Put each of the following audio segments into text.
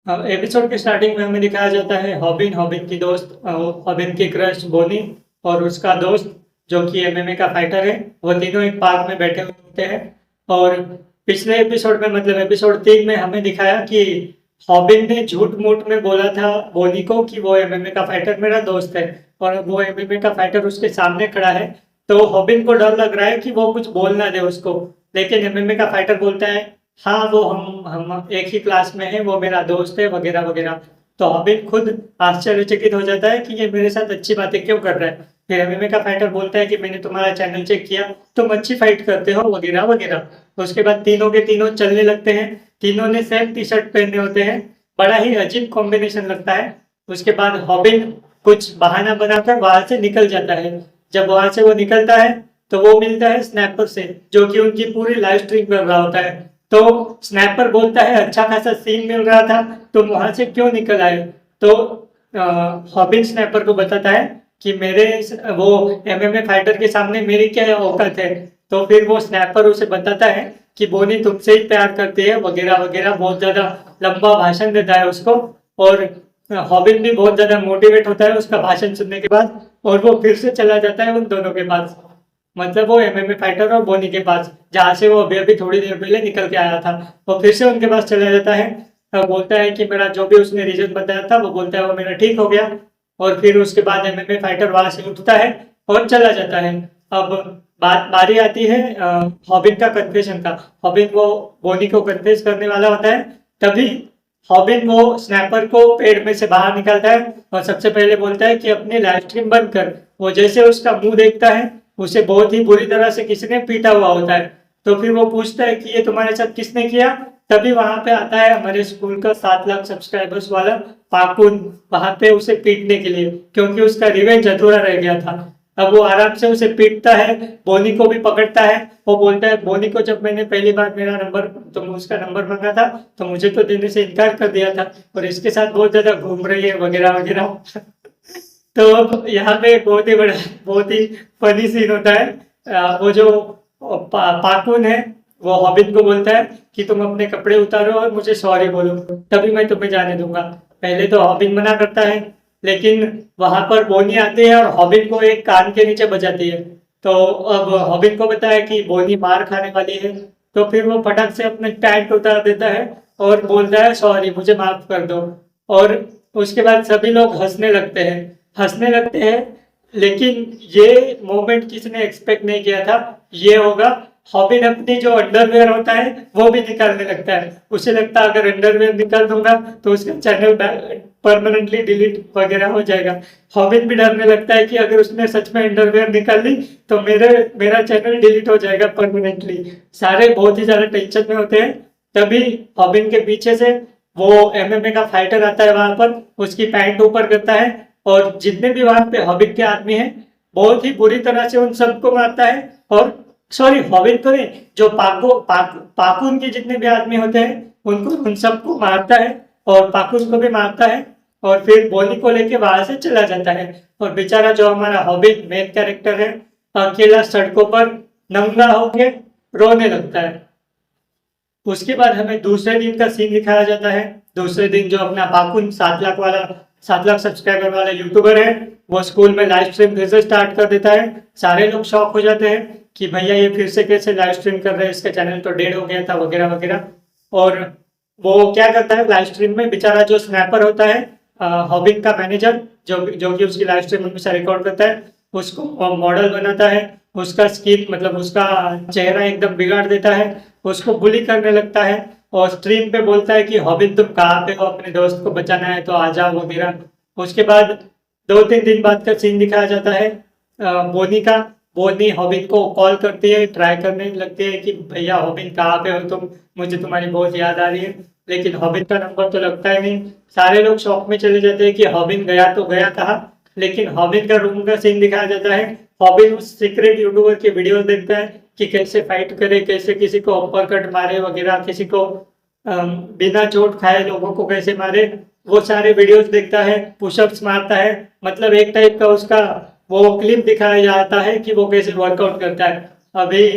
Episode के starting में हमें दिखाया जाता है हॉबिन, हॉबिन की दोस्त, हॉबिन की क्रश बोनी और उसका दोस्त जो कि एमएमए का फाइटर है। वो तीनों एक पार्क में बैठे हुए होते हैं। और पिछले एपिसोड में मतलब एपिसोड 3 में हमें दिखाया कि हॉबिन ने झूठ मूठ में बोला था बोनी को कि वो एमएमए का फाइटर मेरा दोस्त है। और अब वो एमएमए का फाइटर उसके सामने खड़ा है, तो हॉबिन को डर लग रहा है कि वो कुछ बोल ना दे उसको। लेकिन एमएमए का फाइटर बोलता है हाँ वो हम एक ही क्लास में है, वो मेरा दोस्त है वगैरह वगैरह। तो हॉबिन खुद आश्चर्यचकित हो जाता है कि ये मेरे साथ अच्छी बातें क्यों कर रहा है। फिर एमएमए का फाइटर बोलता है कि मैंने तुम्हारा चैनल चेक किया, तुम अच्छी फाइट करते हो वगैरह वगैरह। तो उसके बाद तीनों के तीनों चलने लगते हैं। तीनों ने सेम टी शर्ट पहने होते हैं। बड़ा ही अजीब कॉम्बिनेशन लगता है। उसके बाद हॉबिन कुछ बहाना बनाकर वहां से निकल जाता है। जब वहां से वो निकलता है तो वो मिलता है स्नैपर से, जो कि उनकी पूरी लाइव स्ट्रीम कर रहा होता है। तो स्नैपर बोलता है अच्छा खासा सीन मिल रहा था, तुम वहां से क्यों निकल आए। तो हॉबिन स्नैपर को बताता है कि मेरे वो एमएमए फाइटर के सामने मेरी क्या औकात है। तो फिर वो स्नैपर उसे बताता है कि बोनी तुमसे ही प्यार करती है वगैरह वगैरह। बहुत ज्यादा लंबा भाषण देता है उसको। और हॉबिन भी बहुत ज्यादा मोटिवेट होता है उसका भाषण सुनने के बाद। और वो फिर से चला जाता है उन दोनों के पास, मतलब वो एमएमए फाइटर और बोनी के पास, जहाँ से वो अभी अभी थोड़ी देर पहले निकल के आया था। वो फिर से उनके पास चला जाता है और बोलता है कि मेरा जो भी उसने रीजन बताया था वो बोलता है वो मेरा ठीक हो गया। और फिर उसके बाद एमएमए फाइटर वहां से उठता है और चला जाता है। अब बारी आती है हॉबिन का कन्फेशन का। हॉबिन वो बोनी को कन्फेस करने वाला होता है। तभी हॉबिन वो स्नैपर को पेड़ में से बाहर निकालता है और सबसे पहले बोलता है कि अपनी लाइव स्ट्रीम बंद कर। वो जैसे उसका मुंह देखता है, उसे बहुत ही बुरी तरह से किसी ने पीटा हुआ होता है। तो फिर वो पूछता है कि ये तुम्हारे साथ किसने किया। तभी वहां पे आता है हमारे स्कूल का 7 लाख सब्सक्राइबर्स वाला पाकुन, वहां पे उसे पीटने के लिए, क्योंकि उसका रिवेंज अधूरा रह गया था। अब वो आराम से उसे पीटता है, बोनी को भी पकड़ता है। वो बोलता है बोनी को जब मैंने पहली बार मेरा नंबर तुम उसका नंबर मांगा था तो मुझे तो देने से इनकार कर दिया था, और इसके साथ बहुत ज्यादा घूम रही है वगैरह वगैरह। तो अब यहाँ पे बहुत ही बड़ा, बहुत ही फनी सीन होता है। वो जो पाकुन है वो हॉबिन को बोलता है कि तुम अपने कपड़े उतारो और मुझे सॉरी बोलो, तभी मैं तुम्हें जाने दूंगा। पहले तो हॉबिन मना करता है, लेकिन वहां पर बोनी आती है और हॉबिन को एक कान के नीचे बजाती है। तो अब हॉबिन को पता है कि बोनी मार खाने वाली है। तो फिर वो फटक से अपने पैंट उतार देता है और बोलता है सॉरी मुझे माफ कर दो। और उसके बाद सभी लोग हंसने लगते हैं। लेकिन ये मोमेंट किसी ने एक्सपेक्ट नहीं किया था ये होगा। हॉबिन अपनी जो अंडरवेयर होता है वो भी निकालने लगता है। उसे लगता है अगर अंडरवेयर निकाल दूंगा तो उसका चैनल परमानेंटली डिलीट वगैरह हो जाएगा। हॉबिन भी डरने लगता है कि अगर उसने सच में अंडरवेयर निकाल ली तो मेरा चैनल डिलीट हो जाएगा परमानेंटली। सारे बहुत ही ज्यादा टेंशन में होते हैं। तभी हॉबिन के पीछे से वो एमएमए का फाइटर आता है वहां पर, उसकी पैंट ऊपर करता है और जितने भी वहां पे हॉबिट के आदमी हैं बहुत ही बुरी तरह से उन सबको मारता है। और सॉरी हॉबिट तो नहीं, जो पाकुन के जितने भी आदमी होते हैं उनको उन सबको मारता है और पाकुन को भी मारता है। और फिर बोली को लेके वहां से चला जाता है। और बेचारा जो हमारा हॉबिट मेन कैरेक्टर है अकेला सड़कों पर नंगा होके रोने लगता है। उसके बाद हमें दूसरे दिन का सीन दिखाया जाता है। दूसरे दिन जो अपना पाकुन 7 लाख सब्सक्राइबर वाला यूट्यूबर है, वो स्कूल में लाइव स्ट्रीम फिर से स्टार्ट कर देता है। सारे लोग शॉक हो जाते हैं कि भैया ये फिर से कैसे लाइव स्ट्रीम कर रहे हैं, इसका चैनल तो डेड हो गया था वगैरह वगैरह। और वो क्या करता है लाइव स्ट्रीम में, बेचारा जो स्नैपर होता है हॉबिन का मैनेजर, जो जो कि उसकी लाइव स्ट्रीम हमेशा रिकॉर्ड करता है, उसको मॉडल बनाता है। उसका स्किन मतलब उसका चेहरा एकदम बिगाड़ देता है, उसको बुली करने लगता है और स्ट्रीम पे बोलता है कि हॉबिन तुम कहाँ पे हो, अपने दोस्त को बचाना है तो आ जाओ वगैरह। उसके बाद 2-3 दिन बाद का सीन दिखाया जाता है बोनी का। बोनी हॉबिन को कॉल करती है, ट्राई करने लगती है कि भैया हॉबिन कहाँ पे हो तुम, मुझे तुम्हारी बहुत याद आ रही है। लेकिन हॉबिन का नंबर तो लगता ही नहीं। सारे लोग शॉक में चले जाते हैं कि हॉबिन गया तो गया कहाँ। लेकिन हॉबिन का रूम का सीन दिखाया जाता है। हॉबिन उस सीक्रेट यूट्यूबर की वीडियो देखता है कि कैसे फाइट करे, कैसे किसी को अपर कट मारे वगैरह, किसी को बिना चोट खाए लोगों को कैसे मारे। वो सारे वीडियोस देखता है, पुशअप्स मारता है, मतलब एक टाइप का उसका वो क्लिप दिखाया जाता है कि वो कैसे वर्कआउट करता है। अभी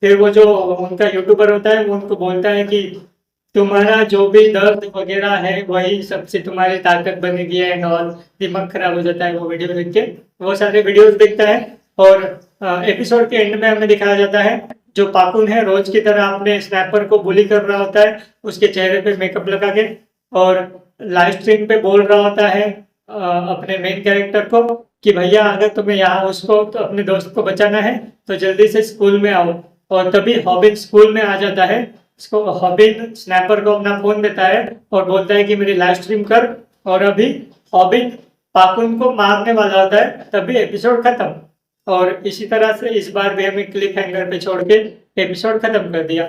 फिर वो जो उनका यूट्यूबर होता है वो उनको बोलता है कि तुम्हारा जो भी दर्द वगैरह है वही सबसे तुम्हारी ताकत बनेगी एंड ऑल। दिमाग खराब हो जाता है वो वीडियो देख के, वो सारे वीडियोस देखता है। और एपिसोड के एंड में हमें दिखाया जाता है जो पाकुन है रोज की तरह अपने स्नैपर को बुली कर रहा होता है, उसके चेहरे पे मेकअप लगा के, और लाइव स्ट्रीम पे बोल रहा होता है अपने मेन कैरेक्टर को कि भैया अगर तुम्हें यहाँ उसको तो अपने दोस्त को बचाना है तो जल्दी से स्कूल में आओ। और तभी हॉबिन स्कूल में आ जाता है। इसको हॉबिन स्नैपर को अपना फोन देता है और बोलता है कि मेरी लाइव स्ट्रीम कर। और अभी हॉबिन पाकुन को मारने वाला होता है, तभी एपिसोड खत्म। और इसी तरह से इस बार भी हमें क्लिफ हैंगर पे छोड़ के एपिसोड खत्म कर दिया।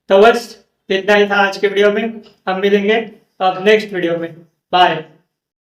तो बस इतना ही था आज के वीडियो में। हम मिलेंगे अब नेक्स्ट वीडियो में। बाय।